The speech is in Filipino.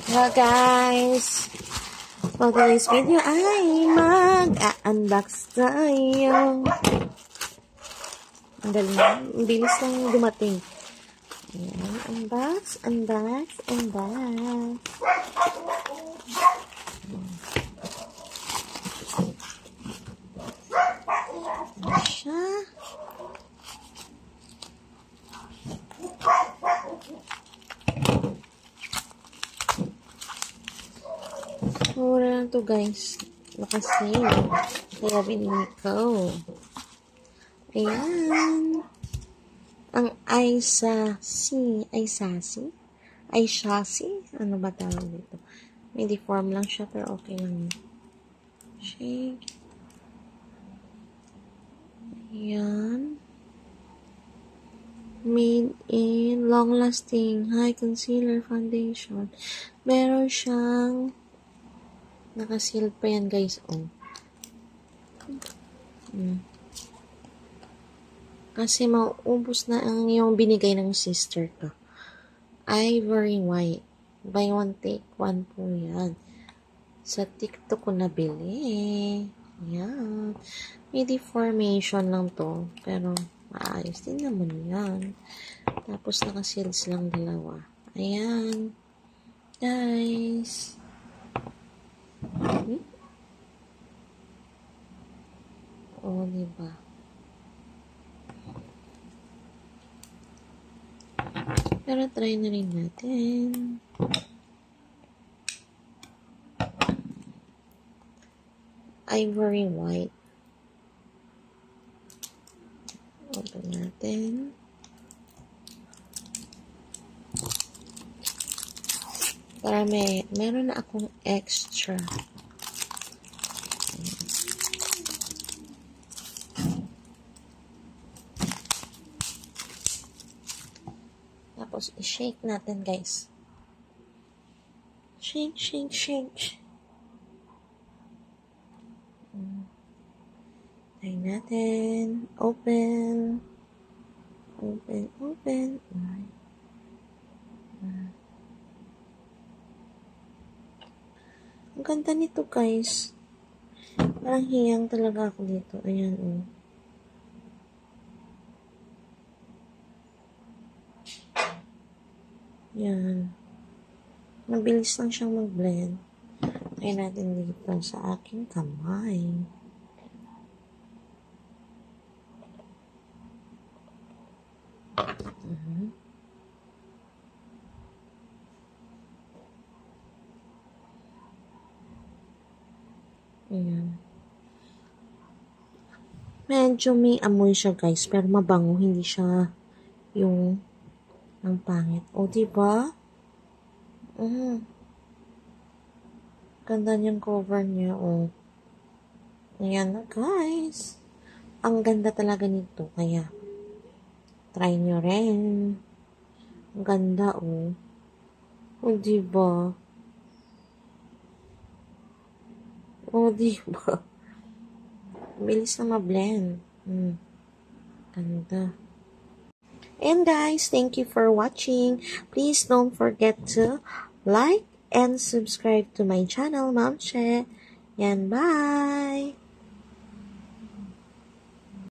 Hello guys! For today's video ay mag-unbox tayo. Ang galing. Ang bilis lang dumating. Ayan. Unbox. Ayan siya. Mura lang to guys. Nakasale. Kaya binili ko. Ayan. Ang iSassy. Ano ba tawag dito? May deform lang siya pero okay lang yun. Shake. Ayan. Made in long-lasting high concealer foundation. Meron siyang nakasealed pa yan guys. Oh. Kasi maubos na ang yung binigay ng sister ko. Ivory White. Buy one take one po yan. Sa TikTok ko nabili. Yan. May deformation lang to. Pero maayos din naman yan. Tapos nakasealed silang dalawa. Ayan. Guys. Oh, diba? Pero try na rin natin. Ivory White. Open natin. Para meron na akong extra. Tapos, i-shake natin, guys. Shake. Try natin. Open. Ang ganda nito, guys. Parang hiyang talaga ako dito. Ayan, oh. Yan. Mabilis lang siyang mag-blend. Try natin dito sa aking kamay. Ayan. Medyo may amoy siya guys, pero mabango. Hindi siya yung ang pangit. O, diba? Ganda niyang cover niya, o. Ayan na, guys. Ang ganda talaga nito. Kaya, try nyo rin. Ang ganda, o. O, diba? O, diba? Bilis na ma-blend. Ganda. And guys, thank you for watching. Please don't forget to like and subscribe to my channel, Ma'am Che. Yan, bye!